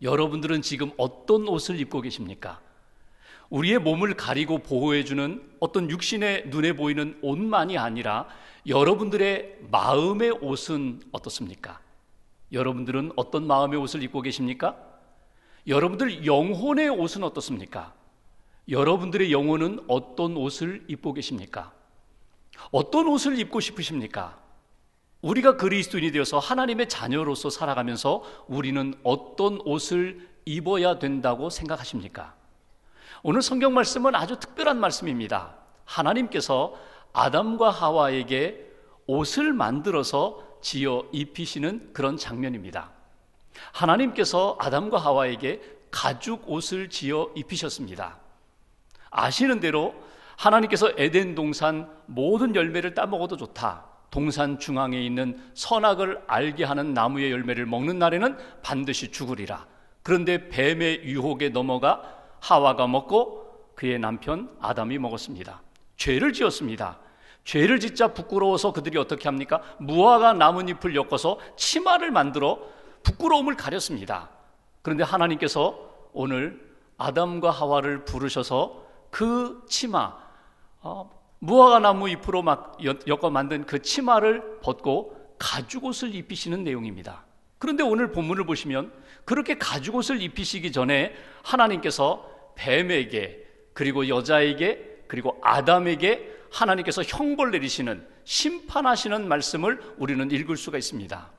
여러분들은 지금 어떤 옷을 입고 계십니까? 우리의 몸을 가리고 보호해주는 어떤 육신의 눈에 보이는 옷만이 아니라 여러분들의 마음의 옷은 어떻습니까? 여러분들은 어떤 마음의 옷을 입고 계십니까? 여러분들 영혼의 옷은 어떻습니까? 여러분들의 영혼은 어떤 옷을 입고 계십니까? 어떤 옷을 입고 싶으십니까? 우리가 그리스도인이 되어서 하나님의 자녀로서 살아가면서 우리는 어떤 옷을 입어야 된다고 생각하십니까? 오늘 성경 말씀은 아주 특별한 말씀입니다. 하나님께서 아담과 하와에게 옷을 만들어서 지어 입히시는 그런 장면입니다. 하나님께서 아담과 하와에게 가죽 옷을 지어 입히셨습니다. 아시는 대로 하나님께서 에덴 동산 모든 열매를 따먹어도 좋다, 동산 중앙에 있는 선악을 알게 하는 나무의 열매를 먹는 날에는 반드시 죽으리라. 그런데 뱀의 유혹에 넘어가 하와가 먹고 그의 남편 아담이 먹었습니다. 죄를 지었습니다. 죄를 짓자 부끄러워서 그들이 어떻게 합니까? 무화과 나뭇잎을 엮어서 치마를 만들어 부끄러움을 가렸습니다. 그런데 하나님께서 오늘 아담과 하와를 부르셔서 그 치마, 무화과 나무 잎으로 막 엮어 만든 그 치마를 벗고 가죽옷을 입히시는 내용입니다. 그런데 오늘 본문을 보시면 그렇게 가죽옷을 입히시기 전에 하나님께서 뱀에게, 그리고 여자에게, 그리고 아담에게 하나님께서 형벌 내리시는, 심판하시는 말씀을 우리는 읽을 수가 있습니다.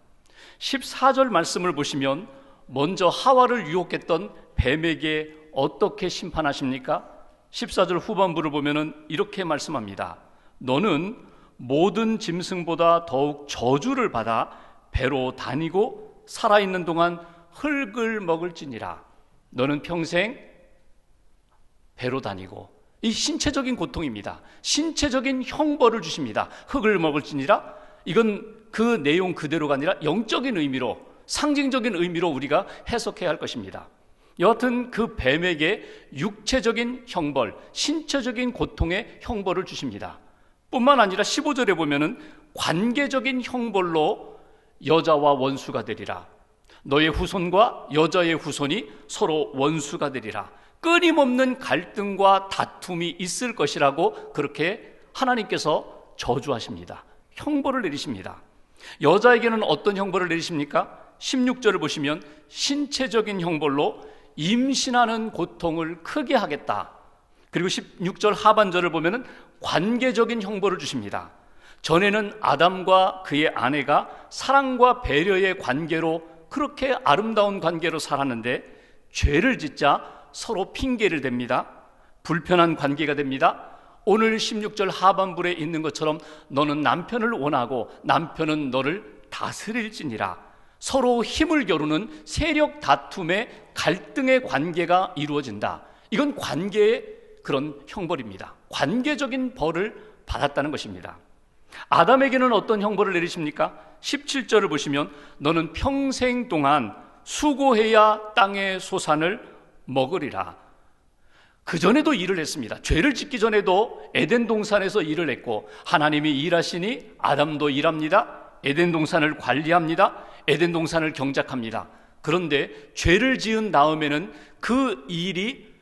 14절 말씀을 보시면 먼저 하와를 유혹했던 뱀에게 어떻게 심판하십니까? 14절 후반부를 보면은 이렇게 말씀합니다. 너는 모든 짐승보다 더욱 저주를 받아 배로 다니고 살아있는 동안 흙을 먹을지니라. 너는 평생 배로 다니고, 이 신체적인 고통입니다. 신체적인 형벌을 주십니다. 흙을 먹을지니라. 이건 그 내용 그대로가 아니라 영적인 의미로, 상징적인 의미로 우리가 해석해야 할 것입니다. 여하튼 그 뱀에게 육체적인 형벌, 신체적인 고통의 형벌을 주십니다. 뿐만 아니라 15절에 보면은 관계적인 형벌로 여자와 원수가 되리라. 너의 후손과 여자의 후손이 서로 원수가 되리라. 끊임없는 갈등과 다툼이 있을 것이라고 그렇게 하나님께서 저주하십니다. 형벌을 내리십니다. 여자에게는 어떤 형벌을 내리십니까? 16절을 보시면 신체적인 형벌로 임신하는 고통을 크게 하겠다. 그리고 16절 하반절을 보면은 관계적인 형벌을 주십니다. 전에는 아담과 그의 아내가 사랑과 배려의 관계로, 그렇게 아름다운 관계로 살았는데 죄를 짓자 서로 핑계를 댑니다. 불편한 관계가 됩니다. 오늘 16절 하반부에 있는 것처럼 너는 남편을 원하고 남편은 너를 다스릴지니라. 서로 힘을 겨루는 세력 다툼의 갈등의 관계가 이루어진다. 이건 관계의 그런 형벌입니다. 관계적인 벌을 받았다는 것입니다. 아담에게는 어떤 형벌을 내리십니까? 17절을 보시면 너는 평생 동안 수고해야 땅의 소산을 먹으리라. 그전에도 일을 했습니다. 죄를 짓기 전에도 에덴 동산에서 일을 했고, 하나님이 일하시니 아담도 일합니다. 에덴 동산을 관리합니다. 에덴 동산을 경작합니다. 그런데 죄를 지은 다음에는 그 일이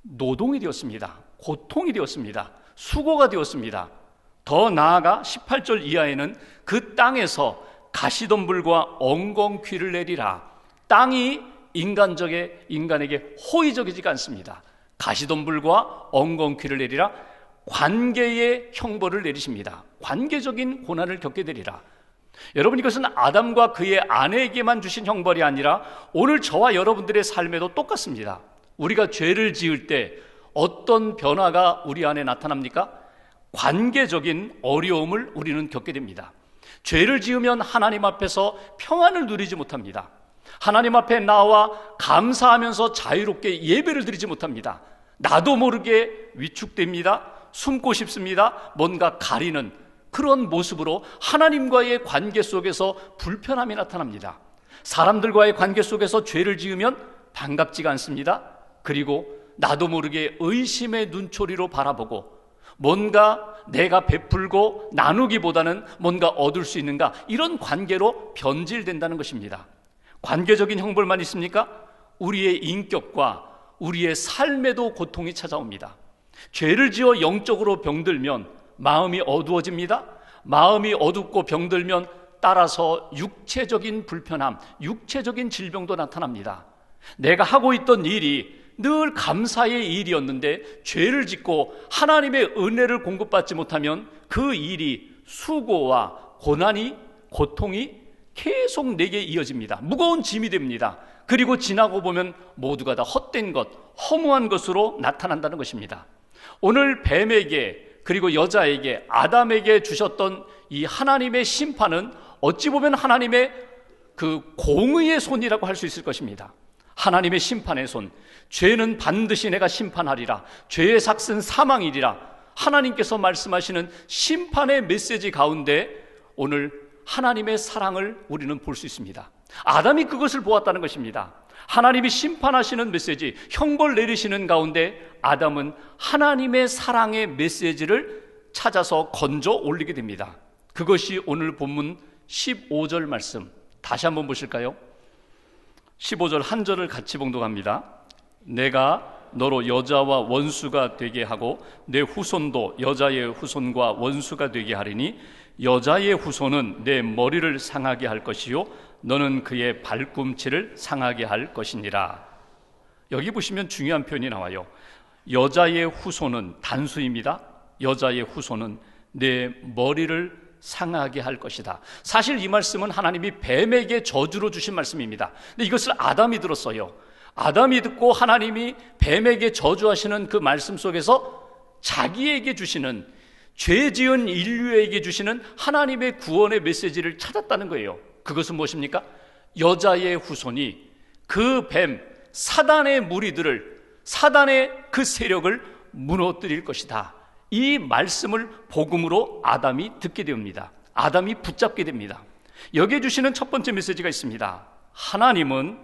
노동이 되었습니다. 고통이 되었습니다. 수고가 되었습니다. 더 나아가 18절 이하에는 그 땅에서 가시덤불과 엉겅퀴를 내리라. 땅이 인간에게 호의적이지가 않습니다. 가시덤불과 엉겅퀴를 내리라. 관계의 형벌을 내리십니다. 관계적인 고난을 겪게 되리라. 여러분, 이것은 아담과 그의 아내에게만 주신 형벌이 아니라 오늘 저와 여러분들의 삶에도 똑같습니다. 우리가 죄를 지을 때 어떤 변화가 우리 안에 나타납니까? 관계적인 어려움을 우리는 겪게 됩니다. 죄를 지으면 하나님 앞에서 평안을 누리지 못합니다. 하나님 앞에 나와 감사하면서 자유롭게 예배를 드리지 못합니다. 나도 모르게 위축됩니다. 숨고 싶습니다. 뭔가 가리는 그런 모습으로 하나님과의 관계 속에서 불편함이 나타납니다. 사람들과의 관계 속에서 죄를 지으면 반갑지가 않습니다. 그리고 나도 모르게 의심의 눈초리로 바라보고, 뭔가 내가 베풀고 나누기보다는 뭔가 얻을 수 있는가, 이런 관계로 변질된다는 것입니다. 관계적인 형벌만 있습니까? 우리의 인격과 우리의 삶에도 고통이 찾아옵니다. 죄를 지어 영적으로 병들면 마음이 어두워집니다. 마음이 어둡고 병들면 따라서 육체적인 불편함, 육체적인 질병도 나타납니다. 내가 하고 있던 일이 늘 감사의 일이었는데 죄를 짓고 하나님의 은혜를 공급받지 못하면 그 일이 수고와 고난이, 고통이 계속 내게 이어집니다. 무거운 짐이 됩니다. 그리고 지나고 보면 모두가 다 헛된 것, 허무한 것으로 나타난다는 것입니다. 오늘 뱀에게 그리고 여자에게 아담에게 주셨던 이 하나님의 심판은 어찌 보면 하나님의 그 공의의 손이라고 할 수 있을 것입니다. 하나님의 심판의 손, 죄는 반드시 내가 심판하리라, 죄의 삭은 사망이리라, 하나님께서 말씀하시는 심판의 메시지 가운데 오늘 하나님의 사랑을 우리는 볼 수 있습니다. 아담이 그것을 보았다는 것입니다. 하나님이 심판하시는 메시지, 형벌 내리시는 가운데 아담은 하나님의 사랑의 메시지를 찾아서 건져 올리게 됩니다. 그것이 오늘 본문 15절 말씀, 다시 한번 보실까요? 15절 한 절을 같이 봉독합니다. 내가 너로 여자와 원수가 되게 하고 내 후손도 여자의 후손과 원수가 되게 하리니 여자의 후손은 내 머리를 상하게 할 것이요 너는 그의 발꿈치를 상하게 할 것이니라. 여기 보시면 중요한 표현이 나와요. 여자의 후손은 단수입니다. 여자의 후손은 내 머리를 상하게 할 것이다. 사실 이 말씀은 하나님이 뱀에게 저주로 주신 말씀입니다. 근데 이것을 아담이 들었어요. 아담이 듣고 하나님이 뱀에게 저주하시는 그 말씀 속에서 자기에게 주시는, 죄 지은 인류에게 주시는 하나님의 구원의 메시지를 찾았다는 거예요. 그것은 무엇입니까? 여자의 후손이 그 뱀, 사단의 무리들을, 사단의 그 세력을 무너뜨릴 것이다. 이 말씀을 복음으로 아담이 듣게 됩니다. 아담이 붙잡게 됩니다. 여기에 주시는 첫 번째 메시지가 있습니다. 하나님은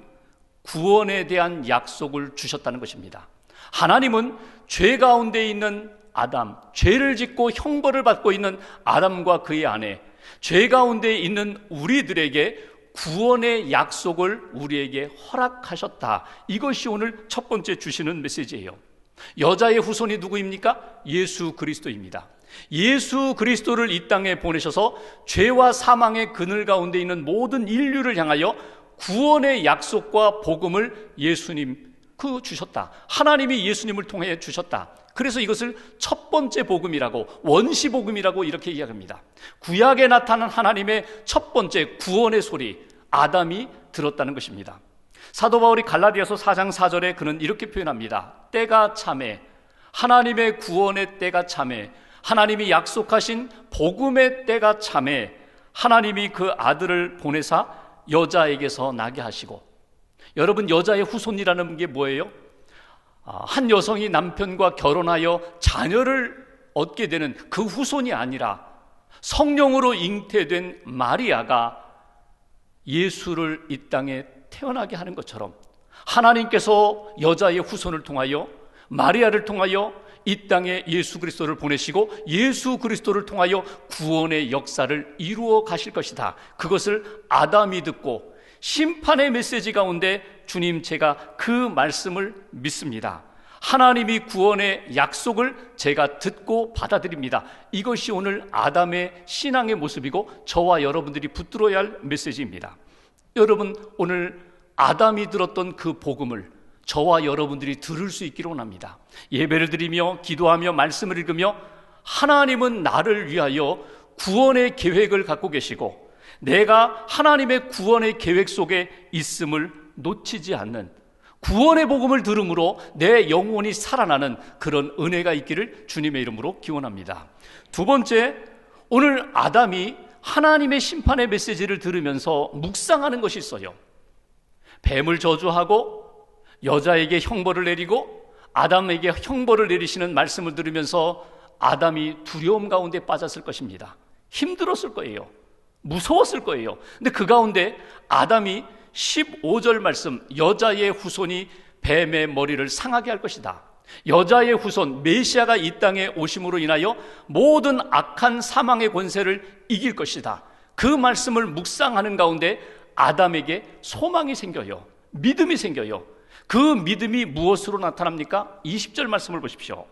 구원에 대한 약속을 주셨다는 것입니다. 하나님은 죄 가운데 있는 아담, 죄를 짓고 형벌을 받고 있는 아담과 그의 아내, 죄 가운데 있는 우리들에게 구원의 약속을 우리에게 허락하셨다. 이것이 오늘 첫 번째 주시는 메시지예요. 여자의 후손이 누구입니까? 예수 그리스도입니다. 예수 그리스도를 이 땅에 보내셔서 죄와 사망의 그늘 가운데 있는 모든 인류를 향하여 구원의 약속과 복음을 예수님 주셨다. 하나님이 예수님을 통해 주셨다. 그래서 이것을 첫 번째 복음이라고, 원시 복음이라고 이렇게 이야기합니다. 구약에 나타난 하나님의 첫 번째 구원의 소리, 아담이 들었다는 것입니다. 사도 바울이 갈라디아서 4장 4절에 그는 이렇게 표현합니다. 때가 참에, 하나님의 구원의 때가 참에, 하나님이 약속하신 복음의 때가 참에 하나님이 그 아들을 보내사 여자에게서 나게 하시고, 여러분, 여자의 후손이라는 게 뭐예요? 한 여성이 남편과 결혼하여 자녀를 얻게 되는 그 후손이 아니라 성령으로 잉태된 마리아가 예수를 이 땅에 태어나게 하는 것처럼 하나님께서 여자의 후손을 통하여, 마리아를 통하여 이 땅에 예수 그리스도를 보내시고 예수 그리스도를 통하여 구원의 역사를 이루어 가실 것이다. 그것을 아담이 듣고 심판의 메시지 가운데 주님, 제가 그 말씀을 믿습니다. 하나님이 구원의 약속을 제가 듣고 받아들입니다. 이것이 오늘 아담의 신앙의 모습이고 저와 여러분들이 붙들어야 할 메시지입니다. 여러분, 오늘 아담이 들었던 그 복음을 저와 여러분들이 들을 수 있기를 원합니다. 예배를 드리며 기도하며 말씀을 읽으며 하나님은 나를 위하여 구원의 계획을 갖고 계시고 내가 하나님의 구원의 계획 속에 있음을 놓치지 않는, 구원의 복음을 들음으로 내 영혼이 살아나는 그런 은혜가 있기를 주님의 이름으로 기원합니다. 두 번째, 오늘 아담이 하나님의 심판의 메시지를 들으면서 묵상하는 것이 있어요. 뱀을 저주하고 여자에게 형벌을 내리고 아담에게 형벌을 내리시는 말씀을 들으면서 아담이 두려움 가운데 빠졌을 것입니다. 힘들었을 거예요. 무서웠을 거예요. 근데 그 가운데 아담이 15절 말씀, 여자의 후손이 뱀의 머리를 상하게 할 것이다. 여자의 후손 메시아가 이 땅에 오심으로 인하여 모든 악한 사망의 권세를 이길 것이다. 그 말씀을 묵상하는 가운데 아담에게 소망이 생겨요. 믿음이 생겨요. 그 믿음이 무엇으로 나타납니까? 20절 말씀을 보십시오.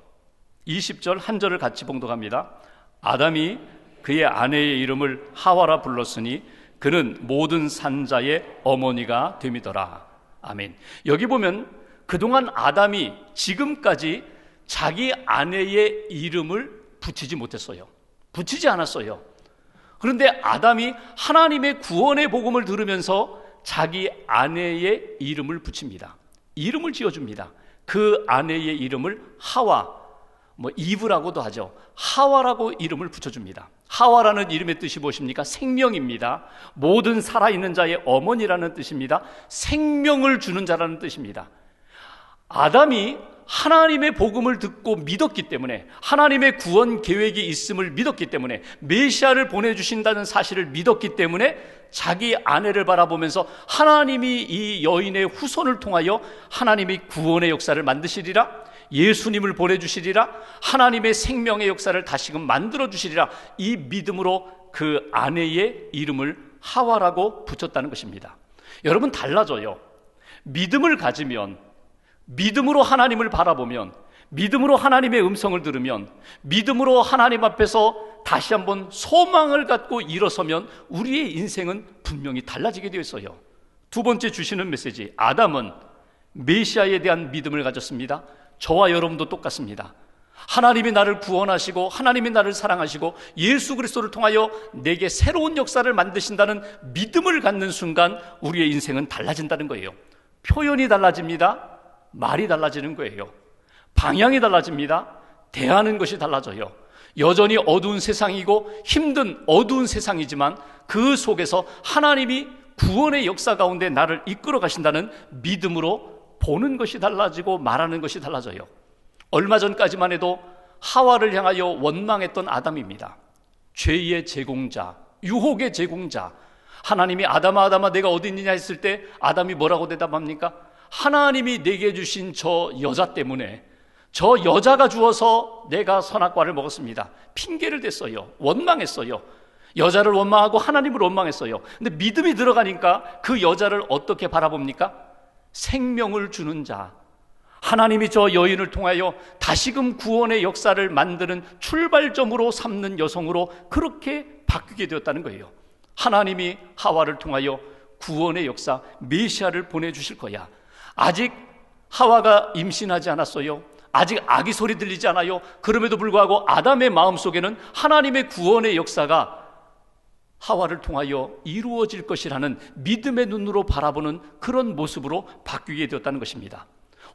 20절 한 절을 같이 봉독합니다. 아담이 그의 아내의 이름을 하와라 불렀으니 그는 모든 산자의 어머니가 됨이더라. 아멘. 여기 보면 그동안 아담이 지금까지 자기 아내의 이름을 붙이지 못했어요. 붙이지 않았어요. 그런데 아담이 하나님의 구원의 복음을 들으면서 자기 아내의 이름을 붙입니다. 이름을 지어줍니다. 그 아내의 이름을 하와, 이브라고도 하죠. 하와라고 이름을 붙여줍니다. 하와라는 이름의 뜻이 무엇입니까? 생명입니다. 모든 살아있는 자의 어머니라는 뜻입니다. 생명을 주는 자라는 뜻입니다. 아담이 하나님의 복음을 듣고 믿었기 때문에, 하나님의 구원 계획이 있음을 믿었기 때문에, 메시아를 보내주신다는 사실을 믿었기 때문에 자기 아내를 바라보면서 하나님이 이 여인의 후손을 통하여 하나님이 구원의 역사를 만드시리라, 예수님을 보내주시리라, 하나님의 생명의 역사를 다시금 만들어주시리라, 이 믿음으로 그 아내의 이름을 하와라고 붙였다는 것입니다. 여러분, 달라져요. 믿음을 가지면, 믿음으로 하나님을 바라보면, 믿음으로 하나님의 음성을 들으면, 믿음으로 하나님 앞에서 다시 한번 소망을 갖고 일어서면 우리의 인생은 분명히 달라지게 되어 있어요. 두 번째 주시는 메시지, 아담은 메시아에 대한 믿음을 가졌습니다. 저와 여러분도 똑같습니다. 하나님이 나를 구원하시고 하나님이 나를 사랑하시고 예수 그리스도를 통하여 내게 새로운 역사를 만드신다는 믿음을 갖는 순간 우리의 인생은 달라진다는 거예요. 표현이 달라집니다. 말이 달라지는 거예요. 방향이 달라집니다. 대하는 것이 달라져요. 여전히 어두운 세상이고 힘든 어두운 세상이지만 그 속에서 하나님이 구원의 역사 가운데 나를 이끌어 가신다는 믿음으로 보는 것이 달라지고 말하는 것이 달라져요. 얼마 전까지만 해도 하와를 향하여 원망했던 아담입니다. 죄의 제공자, 유혹의 제공자. 하나님이 아담아 내가 어디 있느냐 했을 때 아담이 뭐라고 대답합니까? 하나님이 내게 주신 저 여자 때문에, 저 여자가 주어서 내가 선악과를 먹었습니다. 핑계를 댔어요. 원망했어요. 여자를 원망하고 하나님을 원망했어요. 근데 믿음이 들어가니까 그 여자를 어떻게 바라봅니까? 생명을 주는 자, 하나님이 저 여인을 통하여 다시금 구원의 역사를 만드는 출발점으로 삼는 여성으로 그렇게 바뀌게 되었다는 거예요. 하나님이 하와를 통하여 구원의 역사, 메시아를 보내주실 거야. 아직 하와가 임신하지 않았어요. 아직 아기 소리 들리지 않아요. 그럼에도 불구하고 아담의 마음속에는 하나님의 구원의 역사가 하와를 통하여 이루어질 것이라는 믿음의 눈으로 바라보는 그런 모습으로 바뀌게 되었다는 것입니다.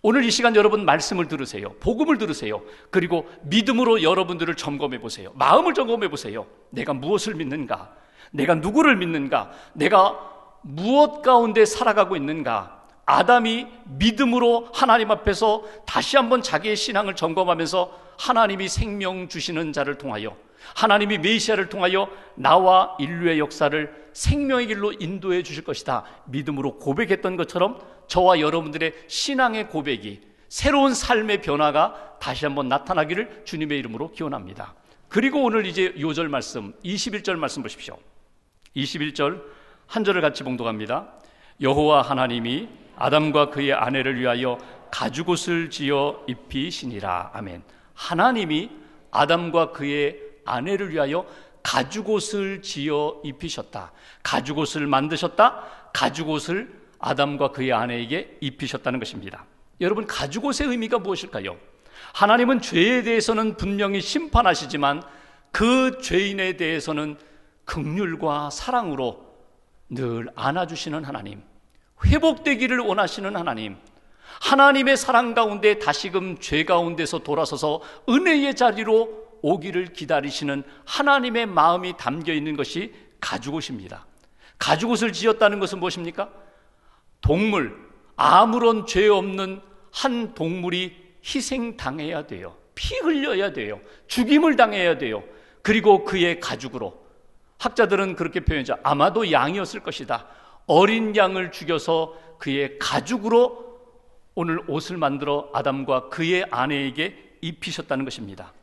오늘 이 시간 여러분 말씀을 들으세요. 복음을 들으세요. 그리고 믿음으로 여러분들을 점검해 보세요. 마음을 점검해 보세요. 내가 무엇을 믿는가? 내가 누구를 믿는가? 내가 무엇 가운데 살아가고 있는가? 아담이 믿음으로 하나님 앞에서 다시 한번 자기의 신앙을 점검하면서 하나님이 생명 주시는 자를 통하여, 하나님이 메시아를 통하여 나와 인류의 역사를 생명의 길로 인도해 주실 것이다 믿음으로 고백했던 것처럼 저와 여러분들의 신앙의 고백이, 새로운 삶의 변화가 다시 한번 나타나기를 주님의 이름으로 기원합니다. 그리고 오늘 이제 요절 말씀 21절 말씀 보십시오. 21절 한 절을 같이 봉독합니다. 여호와 하나님이 아담과 그의 아내를 위하여 가죽옷을 지어 입히시니라. 아멘. 하나님이 아담과 그의 아내를 위하여 가죽옷을 지어 입히셨다. 가죽옷을 만드셨다. 가죽옷을 아담과 그의 아내에게 입히셨다는 것입니다. 여러분, 가죽옷의 의미가 무엇일까요? 하나님은 죄에 대해서는 분명히 심판하시지만 그 죄인에 대해서는 긍휼과 사랑으로 늘 안아주시는 하나님, 회복되기를 원하시는 하나님, 하나님의 사랑 가운데 다시금 죄 가운데서 돌아서서 은혜의 자리로 오기를 기다리시는 하나님의 마음이 담겨 있는 것이 가죽옷입니다. 가죽옷을 지었다는 것은 무엇입니까? 동물, 아무런 죄 없는 한 동물이 희생당해야 돼요. 피 흘려야 돼요. 죽임을 당해야 돼요. 그리고 그의 가죽으로, 학자들은 그렇게 표현하죠. 아마도 양이었을 것이다. 어린 양을 죽여서 그의 가죽으로 오늘 옷을 만들어 아담과 그의 아내에게 입히셨다는 것입니다.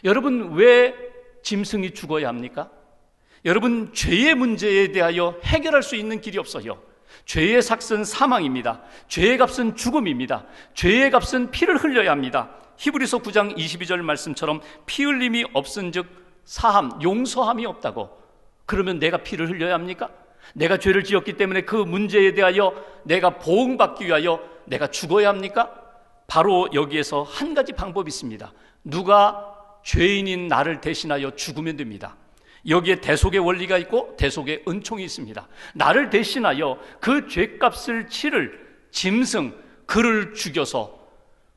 여러분, 왜 짐승이 죽어야 합니까? 여러분, 죄의 문제에 대하여 해결할 수 있는 길이 없어요. 죄의 삭은 사망입니다. 죄의 값은 죽음입니다. 죄의 값은 피를 흘려야 합니다. 히브리서 9장 22절 말씀처럼 피 흘림이 없은즉 사함, 용서함이 없다고. 그러면 내가 피를 흘려야 합니까? 내가 죄를 지었기 때문에 그 문제에 대하여 내가 보응받기 위하여 내가 죽어야 합니까? 바로 여기에서 한 가지 방법이 있습니다. 누가 죄인인 나를 대신하여 죽으면 됩니다. 여기에 대속의 원리가 있고 대속의 은총이 있습니다. 나를 대신하여 그 죄값을 치를 짐승, 그를 죽여서,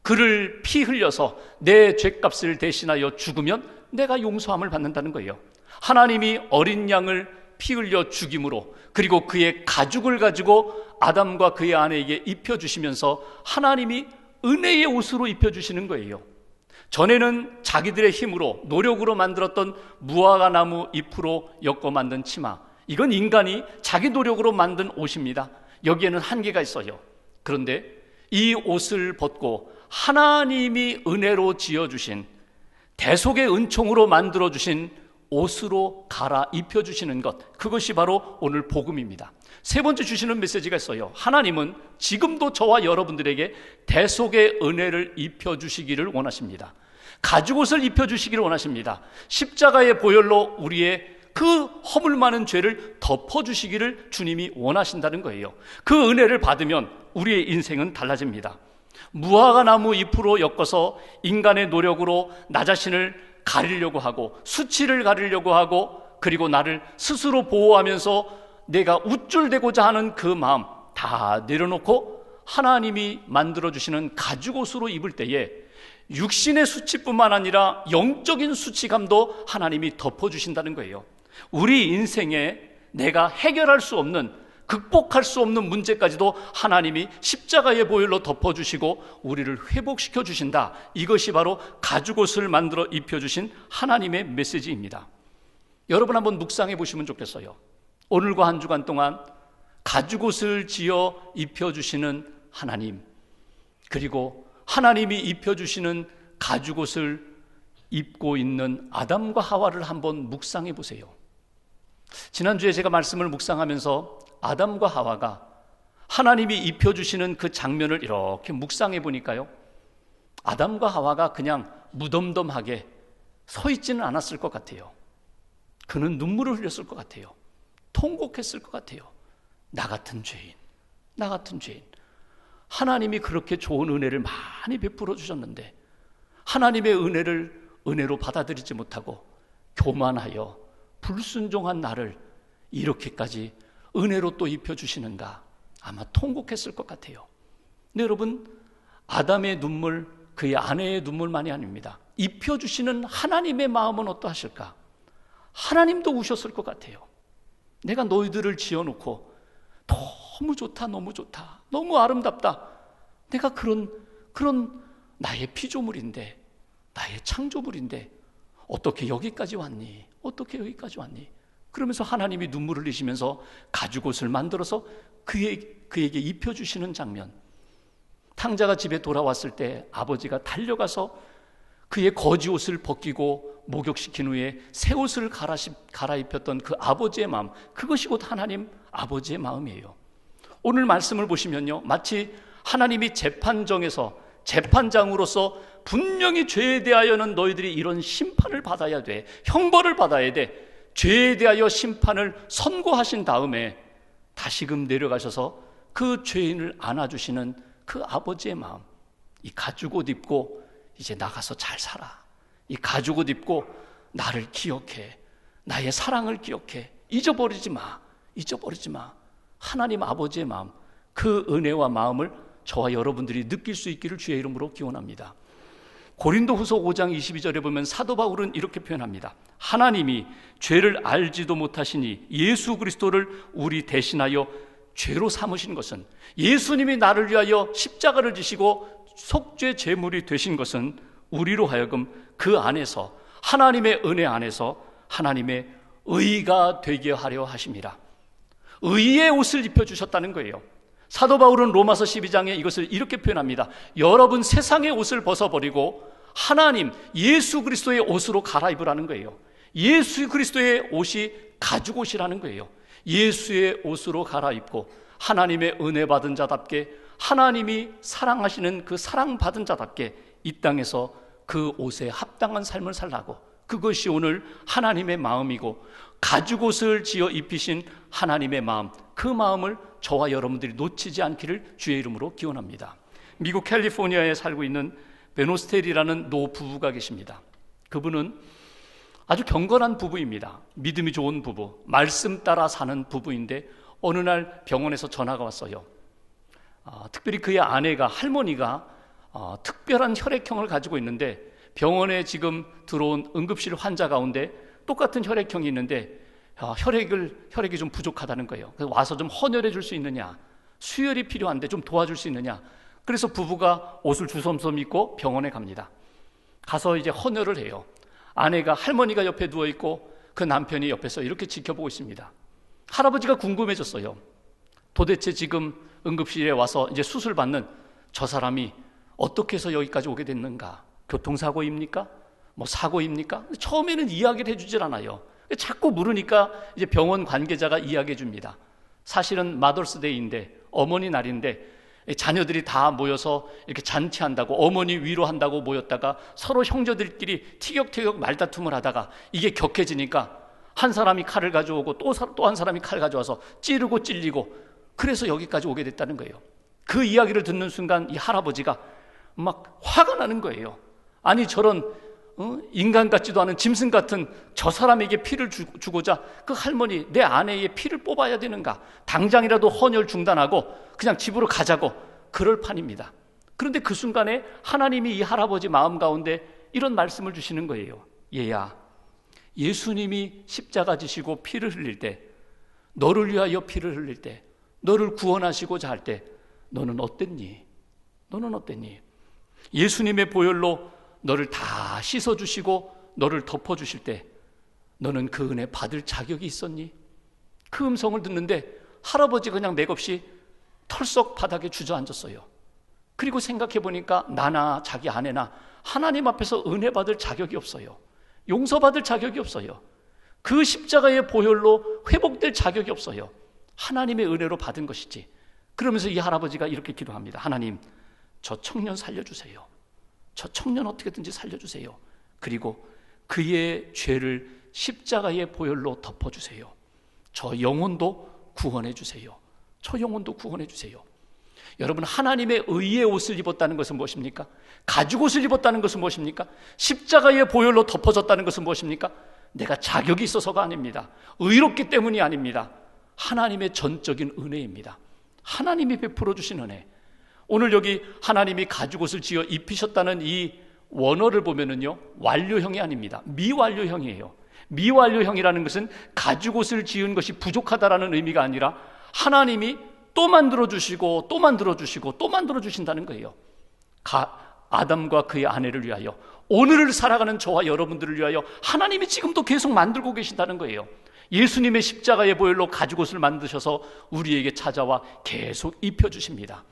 그를 피 흘려서 내 죄값을 대신하여 죽으면 내가 용서함을 받는다는 거예요. 하나님이 어린 양을 피 흘려 죽임으로, 그리고 그의 가죽을 가지고 아담과 그의 아내에게 입혀주시면서 하나님이 은혜의 옷으로 입혀주시는 거예요. 전에는 자기들의 힘으로, 노력으로 만들었던 무화과 나무 잎으로 엮어 만든 치마, 이건 인간이 자기 노력으로 만든 옷입니다. 여기에는 한계가 있어요. 그런데 이 옷을 벗고 하나님이 은혜로 지어주신, 대속의 은총으로 만들어주신 옷으로 갈아입혀 주시는 것, 그것이 바로 오늘 복음입니다. 세 번째 주시는 메시지가 있어요. 하나님은 지금도 저와 여러분들에게 대속의 은혜를 입혀주시기를 원하십니다. 가죽옷을 입혀주시기를 원하십니다. 십자가의 보혈로 우리의 그 허물 많은 죄를 덮어주시기를 주님이 원하신다는 거예요. 그 은혜를 받으면 우리의 인생은 달라집니다. 무화과 나무 잎으로 엮어서 인간의 노력으로 나 자신을 가리려고 하고, 수치를 가리려고 하고, 그리고 나를 스스로 보호하면서 내가 우쭐대고자 하는 그 마음 다 내려놓고 하나님이 만들어주시는 가죽옷으로 입을 때에 육신의 수치뿐만 아니라 영적인 수치감도 하나님이 덮어주신다는 거예요. 우리 인생에 내가 해결할 수 없는, 극복할 수 없는 문제까지도 하나님이 십자가의 보혈로 덮어주시고 우리를 회복시켜 주신다. 이것이 바로 가죽옷을 만들어 입혀주신 하나님의 메시지입니다. 여러분 한번 묵상해 보시면 좋겠어요. 오늘과 한 주간 동안 가죽옷을 지어 입혀주시는 하나님, 그리고 하나님이 입혀주시는 가죽옷을 입고 있는 아담과 하와를 한번 묵상해 보세요. 지난주에 제가 말씀을 묵상하면서 아담과 하와가 하나님이 입혀주시는 그 장면을 이렇게 묵상해 보니까요, 아담과 하와가 그냥 무덤덤하게 서 있지는 않았을 것 같아요. 그는 눈물을 흘렸을 것 같아요. 통곡했을 것 같아요. 나 같은 죄인, 나 같은 죄인. 하나님이 그렇게 좋은 은혜를 많이 베풀어 주셨는데 하나님의 은혜를 은혜로 받아들이지 못하고 교만하여 불순종한 나를 이렇게까지 은혜로 또 입혀주시는가, 아마 통곡했을 것 같아요. 근데 여러분, 아담의 눈물, 그의 아내의 눈물만이 아닙니다. 입혀주시는 하나님의 마음은 어떠하실까? 하나님도 우셨을 것 같아요. 내가 너희들을 지어놓고 너무 좋다, 너무 좋다, 너무 아름답다. 내가 그런 나의 피조물인데, 나의 창조물인데 어떻게 여기까지 왔니? 어떻게 여기까지 왔니? 그러면서 하나님이 눈물을 흘리시면서 가죽옷을 만들어서 그에게 입혀주시는 장면. 탕자가 집에 돌아왔을 때 아버지가 달려가서 그의 거지옷을 벗기고 목욕시킨 후에 새 옷을 갈아입혔던 그 아버지의 마음, 그것이 곧 하나님 아버지의 마음이에요. 오늘 말씀을 보시면요, 마치 하나님이 재판정에서 재판장으로서 분명히 죄에 대하여는 너희들이 이런 심판을 받아야 돼, 형벌을 받아야 돼, 죄에 대하여 심판을 선고하신 다음에 다시금 내려가셔서 그 죄인을 안아주시는 그 아버지의 마음, 이 가죽옷 입고 이제 나가서 잘 살아, 이 가죽옷 입고 나를 기억해, 나의 사랑을 기억해, 잊어버리지 마, 잊어버리지 마. 하나님 아버지의 마음, 그 은혜와 마음을 저와 여러분들이 느낄 수 있기를 주의 이름으로 기원합니다. 고린도후서 5장 22절에 보면 사도 바울은 이렇게 표현합니다. 하나님이 죄를 알지도 못하시니 예수 그리스도를 우리 대신하여 죄로 삼으신 것은, 예수님이 나를 위하여 십자가를 지시고 속죄 제물이 되신 것은 우리로 하여금 그 안에서, 하나님의 은혜 안에서 하나님의 의가 되게 하려 하심이라. 의의 옷을 입혀주셨다는 거예요. 사도 바울은 로마서 12장에 이것을 이렇게 표현합니다. 여러분 세상의 옷을 벗어버리고 하나님 예수 그리스도의 옷으로 갈아입으라는 거예요. 예수 그리스도의 옷이 가죽옷이라는 거예요. 예수의 옷으로 갈아입고 하나님의 은혜 받은 자답게, 하나님이 사랑하시는 그 사랑받은 자답게 이 땅에서 그 옷에 합당한 삶을 살라고, 그것이 오늘 하나님의 마음이고 가죽옷을 지어 입히신 하나님의 마음, 그 마음을 저와 여러분들이 놓치지 않기를 주의 이름으로 기원합니다. 미국 캘리포니아에 살고 있는 베노스텔이라는 노 부부가 계십니다. 그분은 아주 경건한 부부입니다. 믿음이 좋은 부부, 말씀 따라 사는 부부인데 어느 날 병원에서 전화가 왔어요. 특별히 그의 아내가, 할머니가 특별한 혈액형을 가지고 있는데 병원에 지금 들어온 응급실 환자 가운데 똑같은 혈액형이 있는데 혈액이 좀 부족하다는 거예요. 그래서 와서 좀 헌혈해 줄 수 있느냐, 수혈이 필요한데 좀 도와줄 수 있느냐. 그래서 부부가 옷을 주섬섬 입고 병원에 갑니다. 가서 이제 헌혈을 해요. 아내가, 할머니가 옆에 누워 있고 그 남편이 옆에서 이렇게 지켜보고 있습니다. 할아버지가 궁금해졌어요. 도대체 지금 응급실에 와서 이제 수술 받는 저 사람이 어떻게 해서 여기까지 오게 됐는가? 교통사고입니까? 뭐 사고입니까? 처음에는 이야기를 해주질 않아요. 자꾸 물으니까 이제 병원 관계자가 이야기해 줍니다. 사실은 마더스데이인데, 어머니 날인데 자녀들이 다 모여서 이렇게 잔치한다고, 어머니 위로한다고 모였다가 서로 형제들끼리 티격태격 말다툼을 하다가 이게 격해지니까 한 사람이 칼을 가져오고 또 한 사람이 칼 가져와서 찌르고 찔리고, 그래서 여기까지 오게 됐다는 거예요. 그 이야기를 듣는 순간 이 할아버지가 막 화가 나는 거예요. 아니 저런 인간 같지도 않은 짐승 같은 저 사람에게 피를 주고자 그 할머니, 내 아내의 피를 뽑아야 되는가? 당장이라도 헌혈 중단하고 그냥 집으로 가자고, 그럴 판입니다. 그런데 그 순간에 하나님이 이 할아버지 마음 가운데 이런 말씀을 주시는 거예요. 얘야, 예수님이 십자가 지시고 피를 흘릴 때, 너를 위하여 피를 흘릴 때, 너를 구원하시고자 할 때 너는 어땠니? 너는 어땠니? 예수님의 보혈로 너를 다 씻어주시고 너를 덮어주실 때 너는 그 은혜 받을 자격이 있었니? 그 음성을 듣는데 할아버지가 그냥 맥없이 털썩 바닥에 주저앉았어요. 그리고 생각해 보니까 나나 자기 아내나 하나님 앞에서 은혜 받을 자격이 없어요. 용서받을 자격이 없어요. 그 십자가의 보혈로 회복될 자격이 없어요. 하나님의 은혜로 받은 것이지. 그러면서 이 할아버지가 이렇게 기도합니다. 하나님, 저 청년 살려주세요. 저 청년 어떻게든지 살려주세요. 그리고 그의 죄를 십자가의 보혈로 덮어주세요. 저 영혼도 구원해 주세요. 저 영혼도 구원해 주세요. 여러분, 하나님의 의의 옷을 입었다는 것은 무엇입니까? 가죽옷을 입었다는 것은 무엇입니까? 십자가의 보혈로 덮어졌다는 것은 무엇입니까? 내가 자격이 있어서가 아닙니다. 의롭기 때문이 아닙니다. 하나님의 전적인 은혜입니다. 하나님이 베풀어 주신 은혜. 오늘 여기 하나님이 가죽옷을 지어 입히셨다는 이 원어를 보면은요, 완료형이 아닙니다. 미완료형이에요. 미완료형이라는 것은 가죽옷을 지은 것이 부족하다라는 의미가 아니라 하나님이 또 만들어주시고 또 만들어주시고 또 만들어주신다는 거예요. 아담과 그의 아내를 위하여, 오늘을 살아가는 저와 여러분들을 위하여 하나님이 지금도 계속 만들고 계신다는 거예요. 예수님의 십자가의 보혈로 가죽옷을 만드셔서 우리에게 찾아와 계속 입혀주십니다.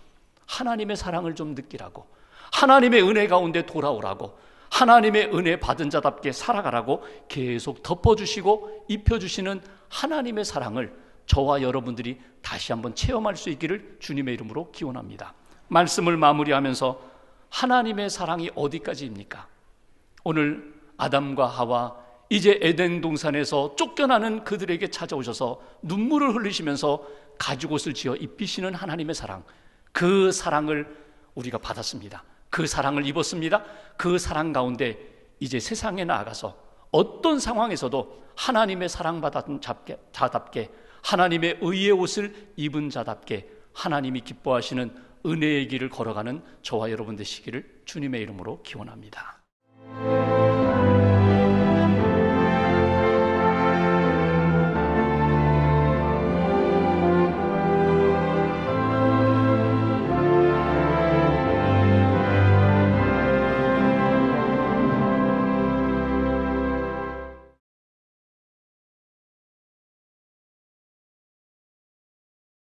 하나님의 사랑을 좀 느끼라고, 하나님의 은혜 가운데 돌아오라고, 하나님의 은혜 받은 자답게 살아가라고 계속 덮어주시고 입혀주시는 하나님의 사랑을 저와 여러분들이 다시 한번 체험할 수 있기를 주님의 이름으로 기원합니다. 말씀을 마무리하면서 하나님의 사랑이 어디까지입니까? 오늘 아담과 하와 이제 에덴 동산에서 쫓겨나는 그들에게 찾아오셔서 눈물을 흘리시면서 가죽옷을 지어 입히시는 하나님의 사랑, 그 사랑을 우리가 받았습니다. 그 사랑을 입었습니다. 그 사랑 가운데 이제 세상에 나아가서 어떤 상황에서도 하나님의 사랑받은 자답게, 하나님의 의의 옷을 입은 자답게 하나님이 기뻐하시는 은혜의 길을 걸어가는 저와 여러분 되시기를 주님의 이름으로 기원합니다.